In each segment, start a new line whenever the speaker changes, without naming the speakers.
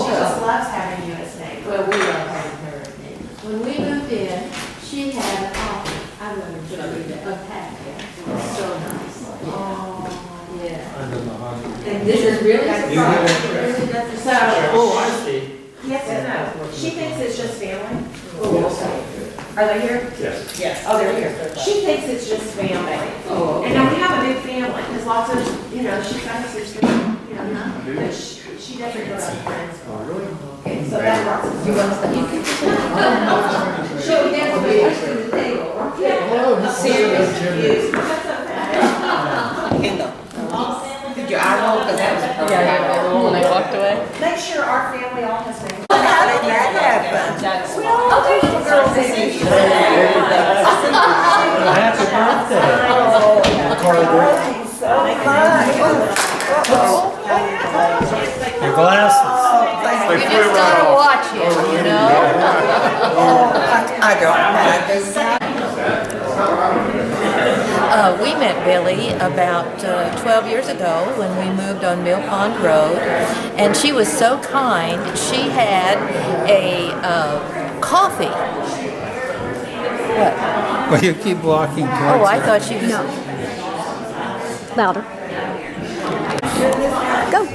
She just loves having you as neighbor.
Well, we love having her as neighbors. When we moved in, she had a coffee. I remember showing you a packet. It was so nice. Yeah.
I don't know how to.
And this is really surprising.
So,
Oh, I see.
yes and no. She thinks it's just family.
Oh, okay.
Are they here?
Yes.
Yes. Oh, they're here. She thinks it's just family.
Oh,
And now we have a big family, there's lots of, she's got her sister, but she doesn't go to friends.
okay.
So that works.
You want to, you can. She'll never be to the table.
Serious. That's okay.
Kendall. Did your eye roll? Because that was a perfect eye roll.
When they walked away?
Make sure our family all has names.
How did that happen?
Happy birthday.
Happy birthday. Your glasses.
You just gotta watch it, you know?
I don't.
We met Billy about 12 years ago when we moved on Mill Pond Road, and she was so kind. She had a coffee. What?
Well, you keep walking towards
Oh, I
her.
thought she was.
Louder. Go.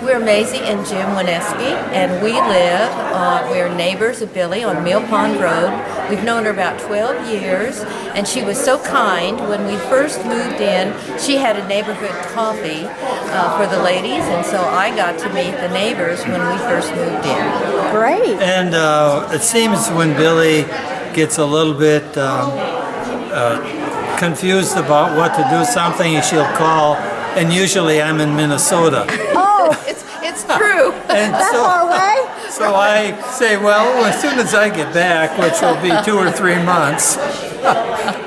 We're Maisie and Jim Wineski, and we're neighbors of Billy on Mill Pond Road. We've known her about 12 years, and she was so kind. When we first moved in, she had a neighborhood coffee for the ladies, and so I got to meet the neighbors when we first moved in.
Great.
And it seems when Billy gets a little bit confused about what to do something, she'll call, and usually I'm in Minnesota.
Oh,
It's true.
And
that far away?
so I say, well, as soon as I get back, which will be 2 or 3 months,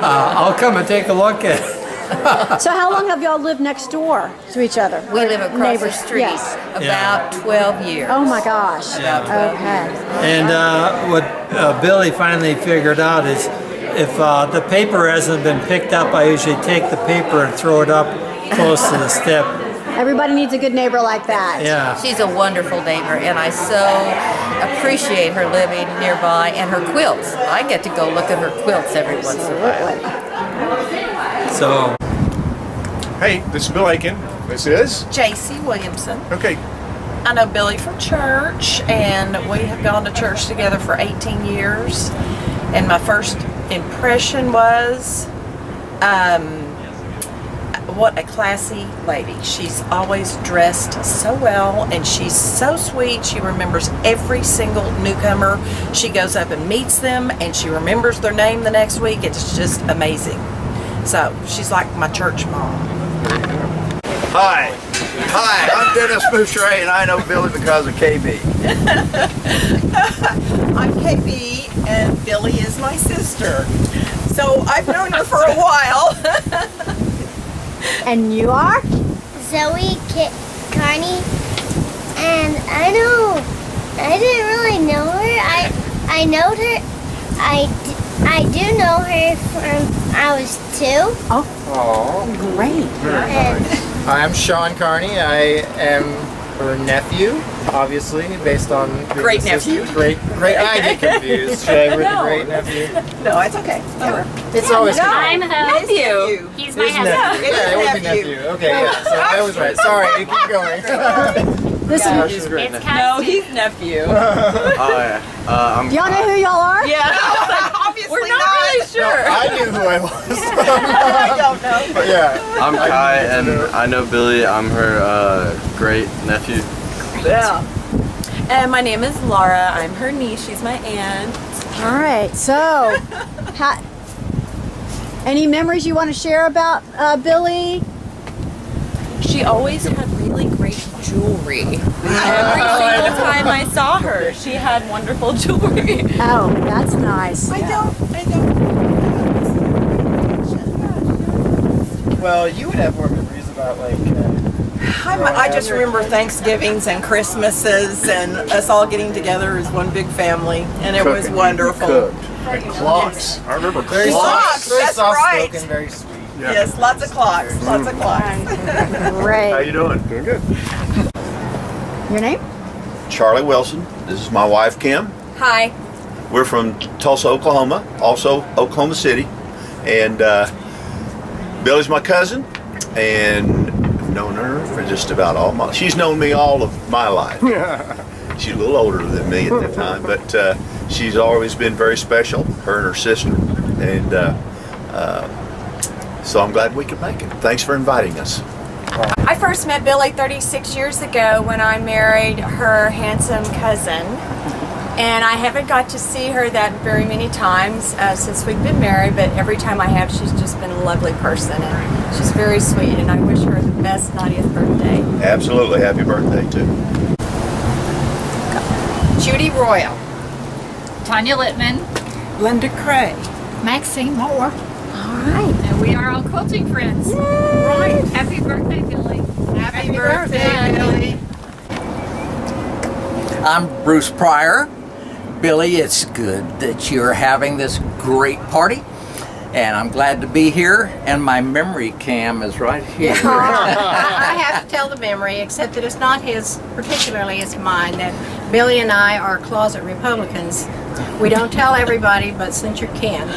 I'll come and take a look at it.
So how long have y'all lived next door to each other?
We live across
Neighbors.
the street
Yes.
about 12 years.
Oh my gosh.
About 12
Okay.
And what Billy finally figured out is if the paper hasn't been picked up, I usually take the paper and throw it up close to the step.
Everybody needs a good neighbor like that.
Yeah.
She's a wonderful neighbor, and I so appreciate her living nearby and her quilts. I get to go look at her quilts every once in a while.
So,
Hey, this is Bill Aiken. This is?
J.C. Williamson.
Okay.
I know Billy from church, and we have gone to church together for 18 years. And my first impression was, what a classy lady. She's always dressed so well, and she's so sweet. She remembers every single newcomer. She goes up and meets them, and she remembers their name the next week. It's just amazing. So she's like my church mom.
Hi, I'm Dennis Boucher, and I know Billy because of KB.
I'm KB, and Billy is my sister. So I've known her for a while.
And you are?
Zoe, Carney, and I didn't really know her. I know her. I do know her from I was 2.
Oh, great.
And
I'm Sean Carney. I am her nephew, obviously, based on being
Great
the sister.
nephew.
Great. I get confused. Should I with the great nephew?
No, it's okay.
It's always
I'm host.
Nephew.
He's my
His
husband.
nephew. Yeah, it would be nephew. Okay, yeah. So I was right. Sorry, you keep going.
This
No,
is,
she's great.
It's
No,
Cassie.
he's nephew.
I'm.
y'all know who y'all are?
Yeah. Obviously
We're not really sure.
I knew who I was.
I don't know.
But yeah.
I'm Kai, and I know Billy. I'm her great nephew.
Yeah.
And my name is Laura. I'm her niece. She's my aunt.
All right. So, any memories you want to share about Billy?
She always had really great jewelry. Every single time I saw her, she had wonderful jewelry.
Oh, that's nice.
I don't.
Well, you would have more memories about like.
I just remember Thanksgivings and Christmases and us all getting together as one big family, and it was wonderful.
And clocks. I remember
Very
clocks.
soft, very
That's
soft
right.
spoken, very sweet.
Yeah.
Yes, lots of clocks,
Great.
How you doing? Doing good.
Your name?
Charlie Wilson. This is my wife, Kim.
Hi.
We're from Tulsa, Oklahoma, also Oklahoma City. And Billye's my cousin, and I've known her for just about all my, she's known me all of my life. She's a little older than me at the time, but she's always been very special, her and her sister. And so I'm glad we could make it. Thanks for inviting us.
I first met Billye 36 years ago when I married her handsome cousin. And I haven't got to see her that very many times since we've been married, but every time I have, she's just been a lovely person. And she's very sweet, and I wish her the best 90th birthday.
Absolutely. Happy birthday, too.
Judy Royal, Tanya Littman,
Linda Cray,
Maxine Moore.
all right, and we are all quilting friends. Right, happy birthday, Billye.
Happy birthday, Billye.
I'm Bruce Pryor. Billye, it's good that you're having this great party, and I'm glad to be here, and my memory cam is right here.
I have to tell the memory, except that it's not his particularly, it's mine, that Billye and I are closet Republicans. We don't tell everybody, but since you can.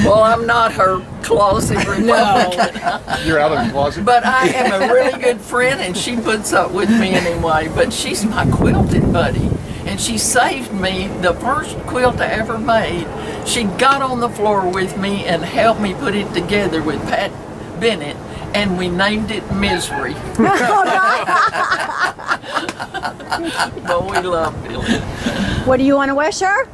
Well, I'm not her closet Republican.
You're out of the closet.
But I am a really good friend, and she puts up with me anyway. But she's my quilting buddy, and she saved me the first quilt I ever made. She got on the floor with me and helped me put it together with Pat Bennett, and we named it Misery. But we love Billye.
What do you want to wish her?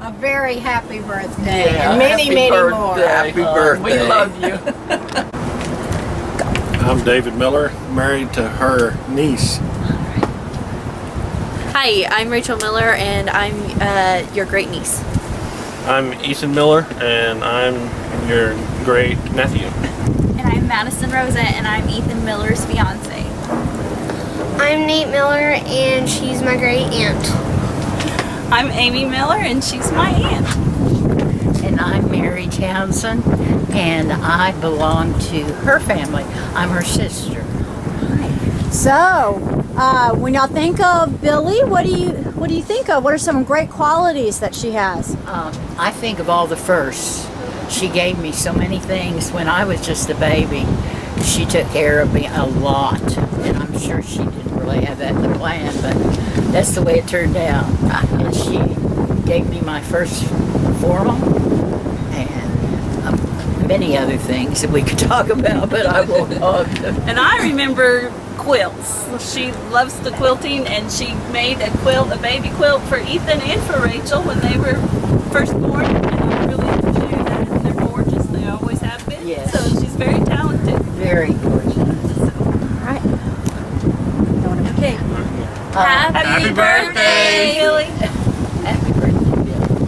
A very happy birthday.
Yeah,
And many,
happy
many
birthday.
more.
Happy birthday.
We love
you.
I'm David Miller, married to her niece.
Hi, I'm Rachel Miller, and I'm your great niece.
I'm Ethan Miller, and I'm your great nephew.
And I'm Madison Rosa, and I'm Ethan Miller's fiance.
I'm Nate Miller, and she's my great aunt.
I'm Amy Miller, and she's my aunt.
And I'm Mary Townsend, and I belong to her family. I'm her sister.
So, when y'all think of Billye, what do you think of? What are some great qualities that she has?
I think of all the firsts. She gave me so many things when I was just a baby. She took care of me a lot, and I'm sure she didn't really have that in the plan, but that's the way it turned out. And she gave me my first formal and many other things that we could talk about, but I won't talk.
And I remember quilts. She loves the quilting, and she made a quilt, a baby quilt for Ethan and for Rachel when they were first born, and I really appreciate that. And they're gorgeous. They always have been.
Yes.
So she's very talented.
Very gorgeous.
All right.
Okay. Happy birthday, Billye.
Happy birthday, Billye.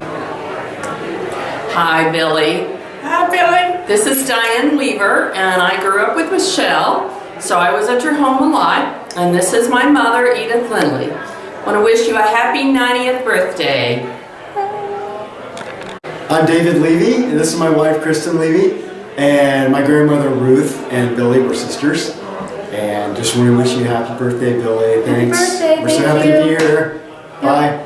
Hi, Billye.
Hi, Billye.
This is Diane Weaver, and I grew up with Michelle, so I was at your home a lot. And this is my mother, Edith Lindley. I want to wish you a happy 90th birthday.
I'm David Levy, and this is my wife, Kristen Levy, and my grandmother, Ruth, and Billye were sisters. And just want to wish you a happy birthday, Billye. Thanks.
Happy birthday,
We're so
thank
happy to be
you.
here. Bye.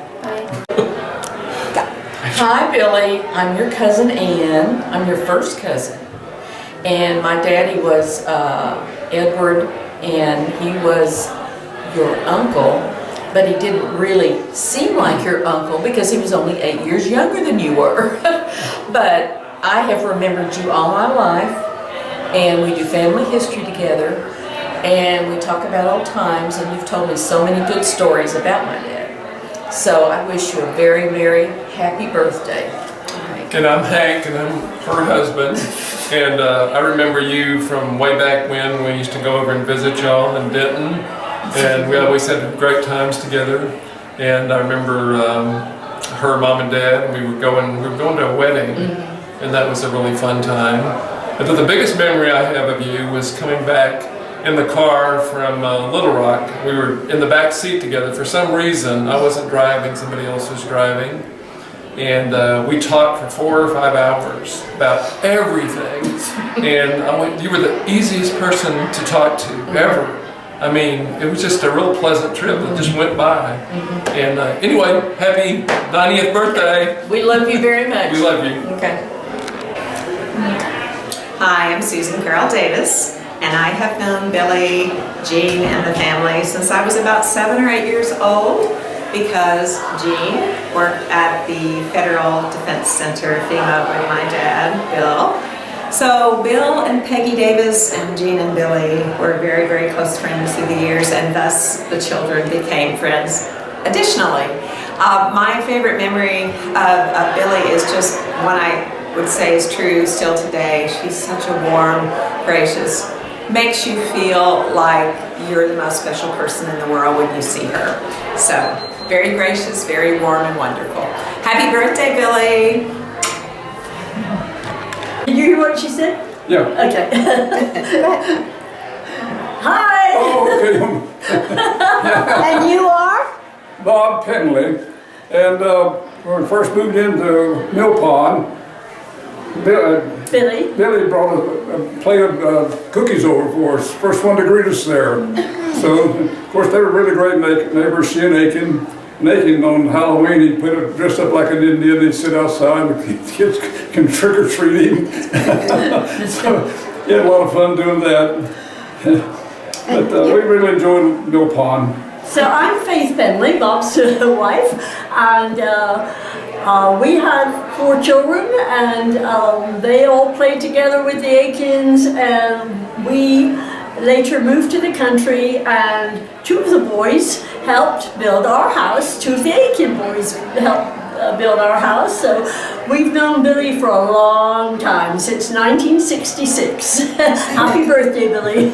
Hi, Billye. I'm your cousin Ann. I'm your first cousin. And my daddy was Edward, and he was your uncle, but he didn't really seem like your uncle because he was only 8 years younger than you were. But I have remembered you all my life, and we do family history together, and we talk about old times, and you've told me so many good stories about my dad. So I wish you a very, very happy birthday.
And I'm Hank, and I'm her husband. And I remember you from way back when we used to go over and visit y'all in Denton. And we always had great times together. And I remember her mom and dad, we were going to a wedding. And that was a really fun time. But the biggest memory I have of you was coming back in the car from Little Rock. We were in the back seat together. For some reason, I wasn't driving, somebody else was driving. And we talked for 4 or 5 hours about everything. And I went, you were the easiest person to talk to ever. I mean, it was just a real pleasant trip that just went by. And anyway, happy 90th birthday.
We love you very much.
We love you.
Okay.
Hi, I'm Susan Carol Davis, and I have known Billy, Jean, and the family since I was about 7 or 8 years old, because Jean worked at the Federal Defense Center, FEMA, with my dad, Bill. So Bill and Peggy Davis and Jean and Billy were very, very close friends through the years, and thus the children became friends additionally. My favorite memory of Billy is just one I would say is true still today. She's such a warm, gracious, makes you feel like you're the most special person in the world when you see her. So, very gracious, very warm and wonderful. Happy birthday, Billy.
Did you hear what she said?
Yeah.
Okay. Hi!
Oh, okay.
And you are?
Bob Penley. And when we first moved into Mill Pond, Billy brought a plate of cookies over for us. First one to greet us there. So, of course, they were really great neighbors. She and Aiken. Aiken on Halloween, he'd dress up like an Indian. He'd sit outside and kids can trick or treat him. So, he had a lot of fun doing that. But we really enjoyed Mill Pond.
So I'm Faith Penley, Bob's wife, and we had 4 children, and they all played together with the Aikens, and we later moved to the country, and 2 of the boys helped build our house. 2 of the Aiken boys helped build our house, so we've known Billy for a long time, since 1966. Happy birthday, Billy.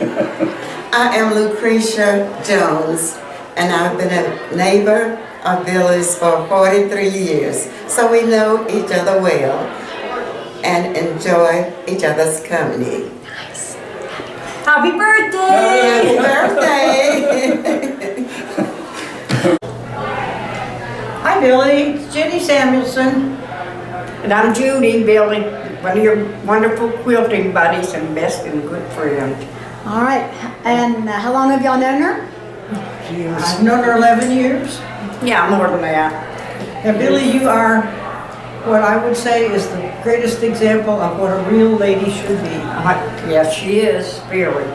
I am Lucretia Jones, and I've been a neighbor of Billy's for 43 years. So we know each other well and enjoy each other's company.
Nice. Happy birthday!
Happy birthday!
Hi Billy, it's Jenny Samuelson. And I'm Judy, Billy, one of your wonderful quilting buddies and best and good friend.
All right. And how long have y'all known her?
I've known her 11 years. Yeah, more than that. And Billy, you are what I would say is the greatest example of what a real lady should be. Yes, she is, really.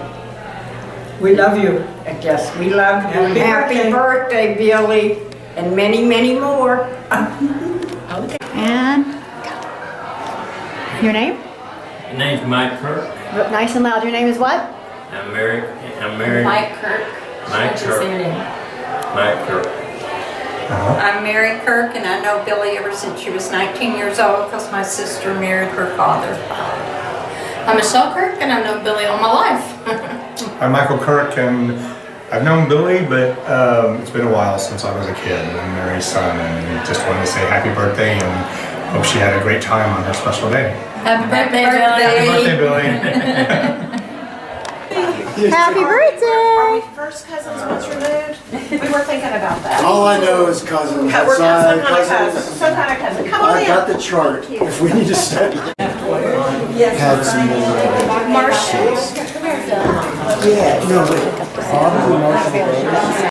We love you. Yes, we love you. Happy birthday, Billy, and many, many more.
Okay. And your name?
My name's Mike Kirk.
Nice and loud. Your name is what?
I'm married.
Mike Kirk.
Mike Kirk. Mike Kirk.
I'm Mary Kirk, and I know Billy ever since she was 19 years old because my sister married her father. I'm Michelle Kirk, and I've known Billy all my life.
I'm Michael Kirk, and I've known Billy, but it's been a while since I was a kid. I'm Mary's son, and just wanted to say happy birthday and hope she had a great time on her special day.
Happy birthday,
Billy. Happy birthday, Billy.
Happy birthday!
Are we first cousins once removed? We were thinking about that.
All I know is cousins.
We're some kind of
Cousins.
cousin. Some kind of cousin. Come on
I
in.
got the chart. If we need to study. Had some
Marshall.
Yeah, no, but Bob and Marshall.